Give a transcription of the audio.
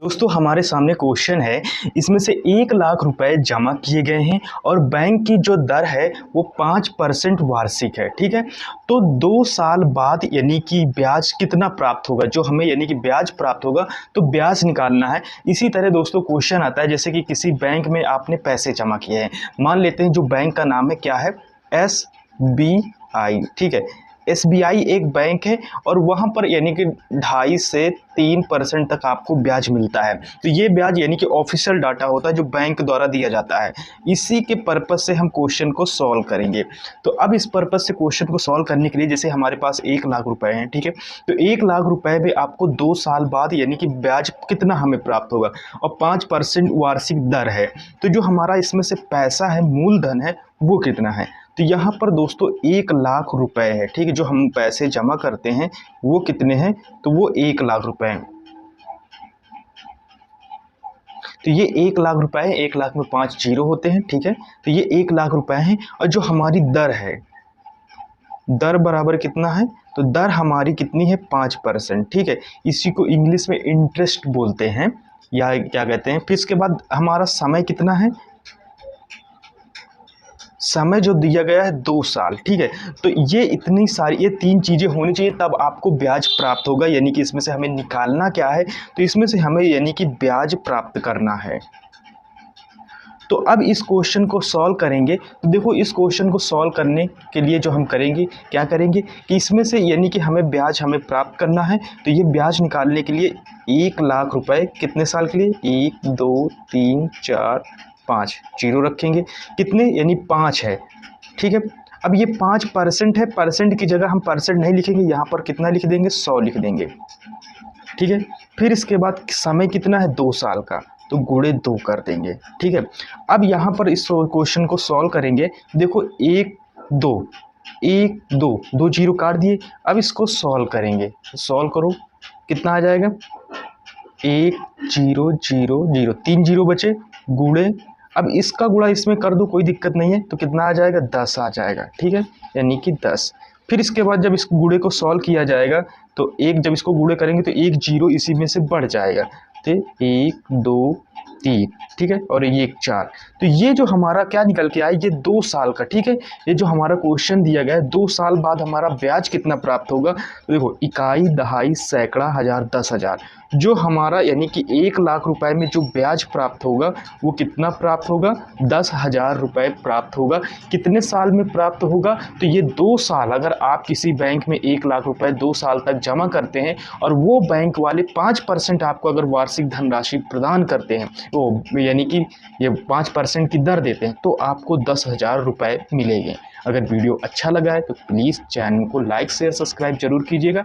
दोस्तों हमारे सामने क्वेश्चन है। इसमें से 1 लाख रुपए जमा किए गए हैं और बैंक की जो दर है वो 5% वार्षिक है। ठीक है, तो 2 साल बाद यानी कि ब्याज कितना प्राप्त होगा, जो हमें यानी कि ब्याज प्राप्त होगा तो ब्याज निकालना है। इसी तरह दोस्तों क्वेश्चन आता है जैसे कि किसी बैंक में आपने पैसे जमा किए हैं। मान लेते हैं जो बैंक का नाम है क्या है, SBI। ठीक है, SBI एक बैंक है और वहाँ पर यानी कि 2.5 से 3% तक आपको ब्याज मिलता है। तो ये ब्याज यानी कि ऑफिशियल डाटा होता है जो बैंक द्वारा दिया जाता है। इसी के पर्पज़ से हम क्वेश्चन को सॉल्व करेंगे। तो अब इस पर्पज़ से क्वेश्चन को सॉल्व करने के लिए जैसे हमारे पास 1 लाख रुपए हैं, ठीक है, तो 1 लाख रुपए में आपको 2 साल बाद यानी कि ब्याज कितना हमें प्राप्त होगा और 5% वार्षिक दर है। तो जो हमारा इसमें से पैसा है, मूलधन है, वो कितना है। तो यहाँ पर दोस्तों 1 लाख रुपए है। ठीक है, जो हम पैसे जमा करते हैं वो कितने हैं, तो वो 1 लाख रुपए हैं। तो ये 1 लाख रुपए है, 1 लाख में 5 जीरो होते हैं। ठीक है, तो ये 1 लाख रुपए हैं और जो हमारी दर है, दर बराबर कितना है, तो दर हमारी कितनी है, 5%। ठीक है, इसी को इंग्लिश में इंटरेस्ट बोलते हैं या क्या कहते हैं। फिर इसके बाद हमारा समय कितना है, समय जो दिया गया है 2 साल। ठीक है, तो ये इतनी सारी ये 3 चीज़ें होनी चाहिए तब आपको ब्याज प्राप्त होगा। यानी कि इसमें से हमें निकालना क्या है, तो इसमें से हमें यानी कि ब्याज प्राप्त करना है। तो अब इस क्वेश्चन को सॉल्व करेंगे। तो देखो इस क्वेश्चन को सॉल्व करने के लिए जो हम करेंगे क्या करेंगे कि इसमें से यानी कि हमें ब्याज हमें प्राप्त करना है। तो ये ब्याज निकालने के लिए 1 लाख रुपए कितने साल के लिए, 1 2 3 4 5 जीरो रखेंगे, कितने यानी 5 है। ठीक है, अब ये 5% है, परसेंट की जगह हम परसेंट नहीं लिखेंगे, यहाँ पर कितना लिख देंगे, 100 लिख देंगे। ठीक है, फिर इसके बाद समय कितना है, 2 साल का, तो गुणे 2 कर देंगे। ठीक है, अब यहाँ पर इस क्वेश्चन को सॉल्व करेंगे। देखो 1 2 1 2 2 जीरो काट दिए। अब इसको सॉल्व करेंगे, सॉल्व करो, कितना आ जाएगा, 1 0 0 0, 3 जीरो बचे, गुणे, अब इसका गुणा इसमें कर दो, कोई दिक्कत नहीं है, तो कितना आ जाएगा, 10 आ जाएगा। ठीक है, यानी कि 10। फिर इसके बाद जब इस गुणे को सॉल्व किया जाएगा तो एक जब इसको गुणे करेंगे तो 1 जीरो इसी में से बढ़ जाएगा, तो 1 2 3। ठीक है, और ये 1 4। तो ये जो हमारा क्या निकल के आया, ये 2 साल का। ठीक है, ये जो हमारा क्वेश्चन दिया गया है 2 साल बाद हमारा ब्याज कितना प्राप्त होगा, तो देखो इकाई, दहाई, सैकड़ा, हजार, 10,000। जो हमारा यानी कि 1 लाख रुपए में जो ब्याज प्राप्त होगा वो कितना प्राप्त होगा, 10,000 रुपये प्राप्त होगा। कितने साल में प्राप्त होगा, तो ये 2 साल। अगर आप किसी बैंक में 1 लाख रुपए 2 साल तक जमा करते हैं और वो बैंक वाले 5% आपको अगर वार्षिक धनराशि प्रदान करते हैं, वो यानी कि ये 5% की दर देते हैं, तो आपको 10,000 रुपये मिलेंगे। अगर वीडियो अच्छा लगा है तो प्लीज़ चैनल को लाइक शेयर सब्सक्राइब जरूर कीजिएगा।